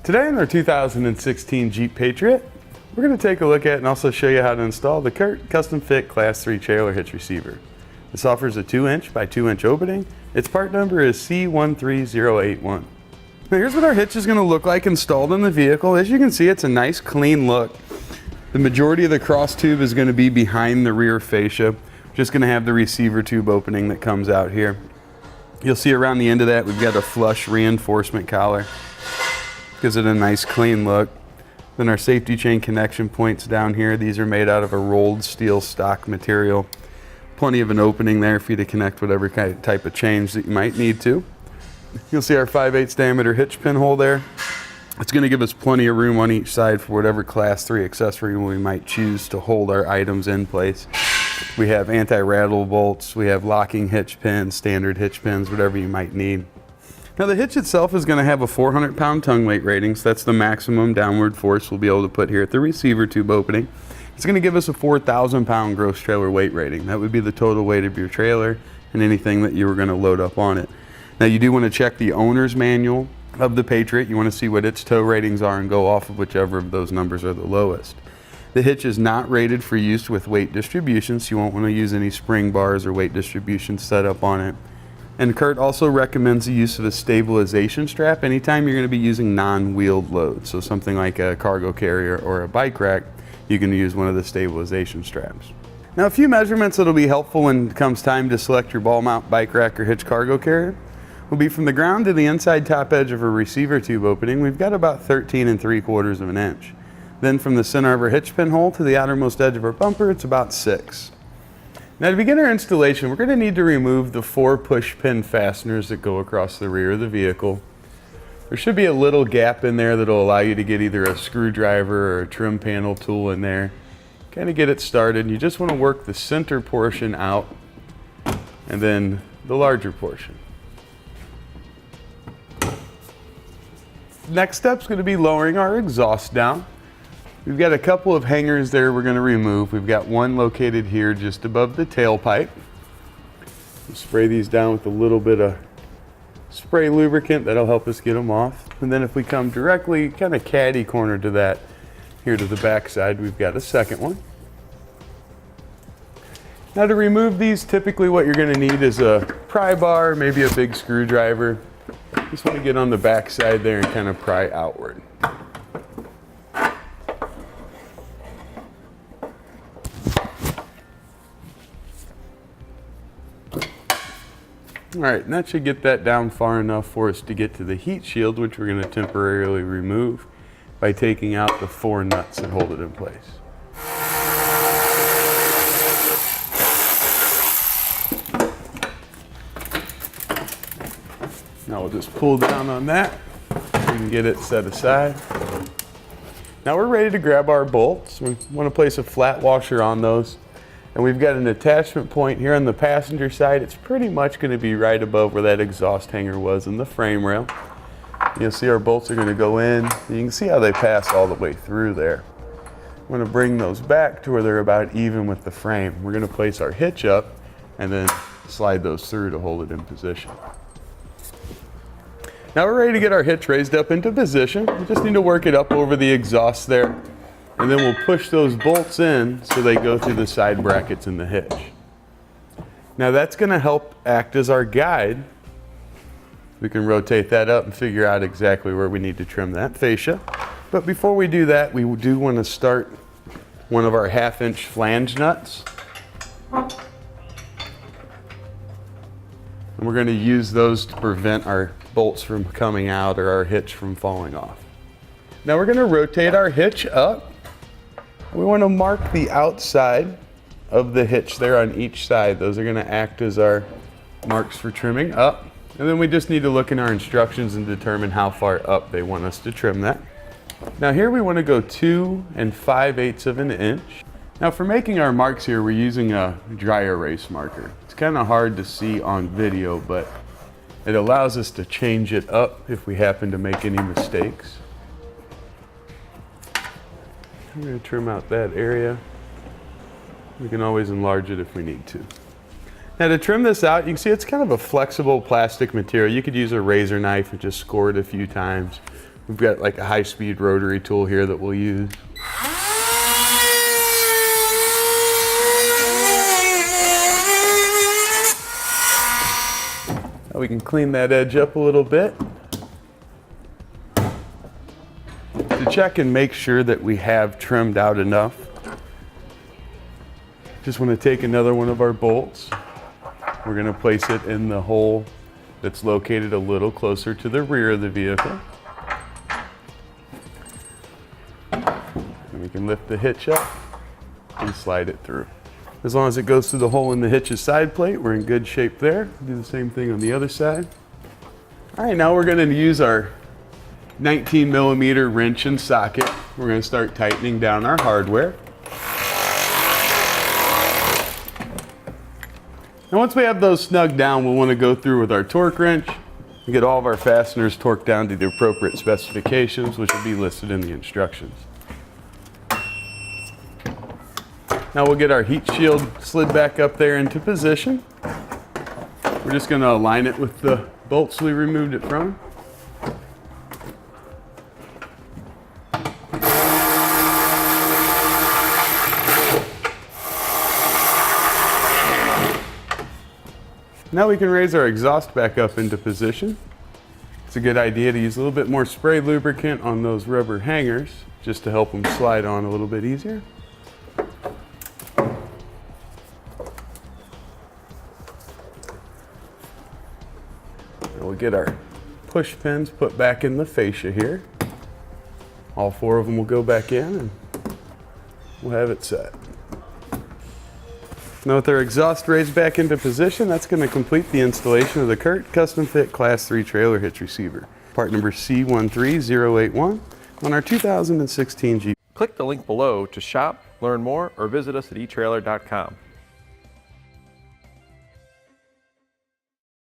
Today in our 2016 Jeep Patriot, we're going to take a look at and also show you how to install the CURT Custom Fit Class 3 Trailer Hitch Receiver. This offers a 2" by 2" opening. Its part number is C13081. Now here's what our hitch is going to look like installed in the vehicle. As you can see, it's a nice clean look. The majority of the cross tube is going to be behind the rear fascia. Just going to have the receiver tube opening that comes out here. You'll see around the end of that we've got a flush reinforcement collar. Gives it a nice clean look. Then our safety chain connection points down here. These are made out of a rolled steel stock material. Plenty of an opening there for you to connect whatever type of change that you might need to. You'll see our 5/8 diameter hitch pin hole there. It's going to give us plenty of room on each side for whatever Class 3 accessory we might choose to hold our items in place. We have anti-rattle bolts, we have locking hitch pins, standard hitch pins, whatever you might need. Now the hitch itself is going to have a 400-pound tongue weight rating, so that's the maximum downward force we'll be able to put here at the receiver tube opening. It's going to give us a 4,000-pound gross trailer weight rating. That would be the total weight of your trailer and anything that you were going to load up on it. Now you do want to check the owner's manual of the Patriot. You want to see what its tow ratings are and go off of whichever of those numbers are the lowest. The hitch is not rated for use with weight distribution, so you won't want to use any spring bars or weight distribution set up on it. And CURT also recommends the use of a stabilization strap anytime you're going to be using non-wheeled loads. So something like a cargo carrier or a bike rack, you can use one of the stabilization straps. Now a few measurements that'll be helpful when it comes time to select your ball mount bike rack or hitch cargo carrier will be from the ground to the inside top edge of a receiver tube opening. We've got about 13 3/4 of an inch. Then from the center of our hitch pin hole to the outermost edge of our bumper, it's about 6. Now to begin our installation, we're going to need to remove the 4 push pin fasteners that go across the rear of the vehicle. There should be a little gap in there that'll allow you to get either a screwdriver or a trim panel tool in there. Kind of get it started. You just want to work the center portion out and then the larger portion. Next step is going to be lowering our exhaust down. We've got a couple of hangers there we're going to remove. We've got one located here just above the tailpipe. We'll spray these down with a little bit of spray lubricant. That'll help us get them off. And then if we come directly kind of caddy corner to that, here to the back side, we've got a second one. Now to remove these, typically what you're going to need is a pry bar, maybe a big screwdriver. Just want to get on the back side there and kind of pry outward. All right, and that should get that down far enough for us to get to the heat shield, which we're going to temporarily remove by taking out the 4 nuts that hold it in place. Now we'll just pull down on that. We can get it set aside. Now we're ready to grab our bolts. We want to place a flat washer on those. And we've got an attachment point here on the passenger side. It's pretty much going to be right above where that exhaust hanger was in the frame rail. You'll see our bolts are going to go in. You can see how they pass all the way through there. I'm going to bring those back to where they're about even with the frame. We're going to place our hitch up and then slide those through to hold it in position. Now we're ready to get our hitch raised up into position. We just need to work it up over the exhaust there. And then we'll push those bolts in so they go through the side brackets in the hitch. Now that's going to help act as our guide. We can rotate that up and figure out exactly where we need to trim that fascia. But before we do that, we do want to start one of our 1/2" flange nuts. And we're going to use those to prevent our bolts from coming out or our hitch from falling off. Now we're going to rotate our hitch up. We want to mark the outside of the hitch there on each side. Those are going to act as our marks for trimming up. And then we just need to look in our instructions and determine how far up they want us to trim that. Now here we want to go 2 5/8 of an inch. Now for making our marks here, we're using a dry erase marker. It's kind of hard to see on video, but it allows us to change it up if we happen to make any mistakes. I'm going to trim out that area. We can always enlarge it if we need to. Now to trim this out, you can see it's kind of a flexible plastic material. You could use a razor knife and just score it a few times. We've got like a high-speed rotary tool here that we'll use. Now we can clean that edge up a little bit. To check and make sure that we have trimmed out enough, just want to take another one of our bolts. We're going to place it in the hole that's located a little closer to the rear of the vehicle. And we can lift the hitch up and slide it through. As long as it goes through the hole in the hitch's side plate, we're in good shape there. Do the same thing on the other side. All right, now we're going to use our 19mm wrench and socket. We're going to start tightening down our hardware. Now once we have those snug down, we'll want to go through with our torque wrench and get all of our fasteners torqued down to the appropriate specifications, which will be listed in the instructions. Now we'll get our heat shield slid back up there into position. We're just going to align it with the bolts we removed it from. Now we can raise our exhaust back up into position. It's a good idea to use a little bit more spray lubricant on those rubber hangers just to help them slide on a little bit easier. We'll get our push pins put back in the fascia here. All 4 of them will go back in and we'll have it set. Now with our exhaust raised back into position, that's going to complete the installation of the CURT Custom Fit Class 3 Trailer Hitch Receiver. Part number C13081 on our 2016 Jeep. Click the link below to shop, learn more, or visit us at etrailer.com.